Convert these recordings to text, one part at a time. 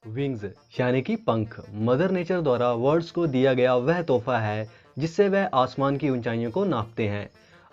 Wings यानी कि पंख मदर नेचर द्वारा वर्ड्स को दिया गया वह तोहफा है जिससे वह आसमान की ऊंचाइयों को नापते हैं।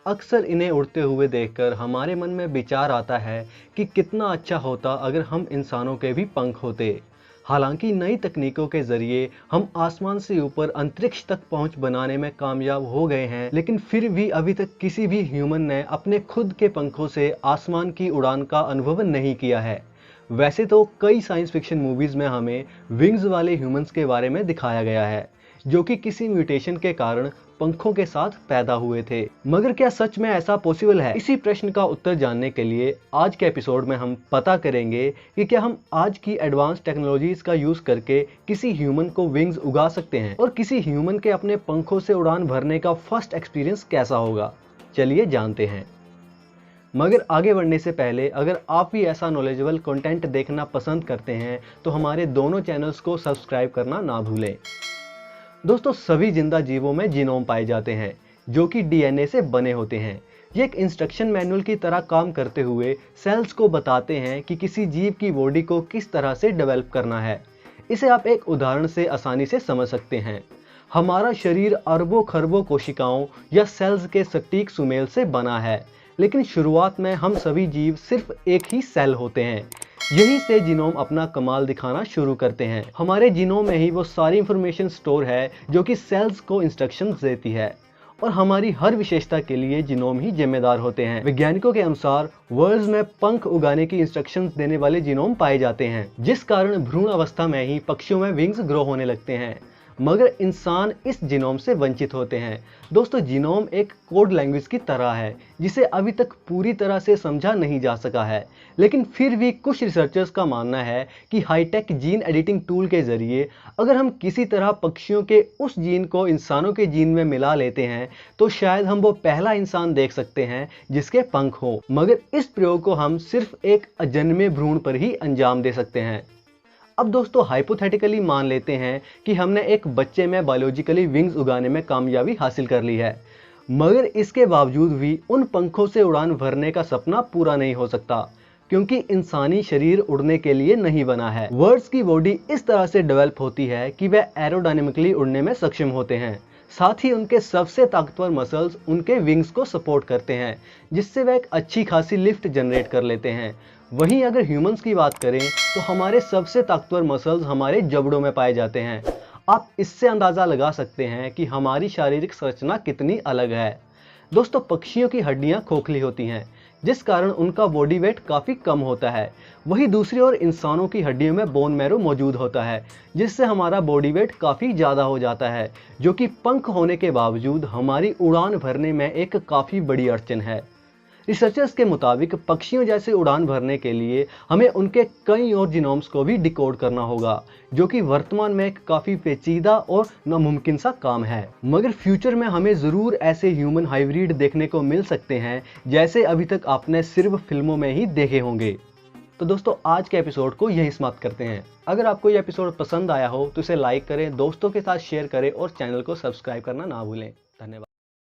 अक्सर इन्हें उड़ते हुए देखकर हमारे मन में विचार आता है कि कितना अच्छा होता अगर हम इंसानों के भी पंख होते। हालांकि नई तकनीकों के जरिए हम आसमान से ऊपर अंतरिक्ष तक पहुंच बनाने में कामयाब हो गए हैं, लेकिन फिर भी अभी तक किसी भी ह्यूमन ने अपने खुद के पंखों से आसमान की उड़ान का अनुभव नहीं किया है। वैसे तो कई साइंस फिक्शन मूवीज में हमें विंग्स वाले ह्यूमंस के बारे में दिखाया गया है जो कि किसी म्यूटेशन के कारण पंखों के साथ पैदा हुए थे, मगर क्या सच में ऐसा पॉसिबल है? इसी प्रश्न का उत्तर जानने के लिए आज के एपिसोड में हम पता करेंगे कि क्या हम आज की एडवांस टेक्नोलॉजीज का यूज करके किसी ह्यूमन को विंग्स उगा सकते हैं और किसी ह्यूमन के अपने पंखों से उड़ान भरने का फर्स्ट एक्सपीरियंस कैसा होगा। चलिए जानते हैं। मगर आगे बढ़ने से पहले अगर आप भी ऐसा नॉलेजेबल कंटेंट देखना पसंद करते हैं तो हमारे दोनों चैनल्स को सब्सक्राइब करना ना भूलें। दोस्तों, सभी जिंदा जीवों में जीनोम पाए जाते हैं जो कि डीएनए से बने होते हैं। ये एक इंस्ट्रक्शन मैनुअल की तरह काम करते हुए सेल्स को बताते हैं कि किसी जीव की बॉडी को किस तरह से डेवलप करना है। इसे आप एक उदाहरण से आसानी से समझ सकते हैं। हमारा शरीर अरबों खरबों कोशिकाओं या सेल्स के सटीक सुमेल से बना है, लेकिन शुरुआत में हम सभी जीव सिर्फ एक ही सेल होते हैं। यहीं से जीनोम अपना कमाल दिखाना शुरू करते हैं। हमारे जीनोम में ही वो सारी इंफॉर्मेशन स्टोर है जो कि सेल्स को इंस्ट्रक्शंस देती है और हमारी हर विशेषता के लिए जीनोम ही जिम्मेदार होते हैं। वैज्ञानिकों के अनुसार वर्ल्ड में पंख उगाने की इंस्ट्रक्शंस देने वाले जीनोम पाए जाते हैं, जिस कारण भ्रूण अवस्था में ही पक्षियों में विंग्स ग्रो होने लगते हैं, मगर इंसान इस जीनोम से वंचित होते हैं। दोस्तों, जीनोम एक कोड लैंग्वेज की तरह है जिसे अभी तक पूरी तरह से समझा नहीं जा सका है, लेकिन फिर भी कुछ रिसर्चर्स का मानना है कि हाईटेक जीन एडिटिंग टूल के जरिए अगर हम किसी तरह पक्षियों के उस जीन को इंसानों के जीन में मिला लेते हैं तो शायद हम वो पहला इंसान देख सकते हैं जिसके पंख हो। मगर इस प्रयोग को हम सिर्फ एक अजन्मे भ्रूण पर ही अंजाम दे सकते हैं। अब दोस्तों, हाइपोथेटिकली मान लेते हैं कि हमने एक बच्चे में बायोलॉजिकली विंग्स उगाने में कामयाबी हासिल कर ली है, मगर इसके बावजूद भी उन पंखों से उड़ान भरने का सपना पूरा नहीं हो सकता, क्योंकि इंसानी शरीर उड़ने के लिए नहीं बना है। बर्ड्स की बॉडी इस तरह से डेवलप होती है कि वह एरोडायनेमिकली उड़ने में सक्षम होते हैं। साथ ही उनके सबसे ताकतवर मसल्स उनके विंग्स को सपोर्ट करते हैं, जिससे वह एक अच्छी खासी लिफ्ट जनरेट कर लेते हैं। वहीं अगर ह्यूमंस की बात करें तो हमारे सबसे ताकतवर मसल्स हमारे जबड़ों में पाए जाते हैं। आप इससे अंदाज़ा लगा सकते हैं कि हमारी शारीरिक संरचना कितनी अलग है। दोस्तों, पक्षियों की हड्डियां खोखली होती हैं, जिस कारण उनका बॉडी वेट काफ़ी कम होता है। वहीं दूसरी ओर इंसानों की हड्डियों में बोन मैरो मौजूद होता है, जिससे हमारा बॉडी वेट काफ़ी ज़्यादा हो जाता है, जो कि पंख होने के बावजूद हमारी उड़ान भरने में एक काफ़ी बड़ी अड़चन है। रिसर्चर्स के मुताबिक पक्षियों जैसे उड़ान भरने के लिए हमें उनके कई और जीनोम्स को भी डिकोड करना होगा, जो कि वर्तमान में एक काफ़ी पेचीदा और नामुमकिन सा काम है। मगर फ्यूचर में हमें ज़रूर ऐसे ह्यूमन हाइब्रिड देखने को मिल सकते हैं जैसे अभी तक आपने सिर्फ फिल्मों में ही देखे होंगे। तो दोस्तों, आज के एपिसोड को यही समाप्त करते हैं। अगर आपको ये एपिसोड पसंद आया हो तो इसे लाइक करें, दोस्तों के साथ शेयर करें और चैनल को सब्सक्राइब करना ना भूलें। धन्यवाद।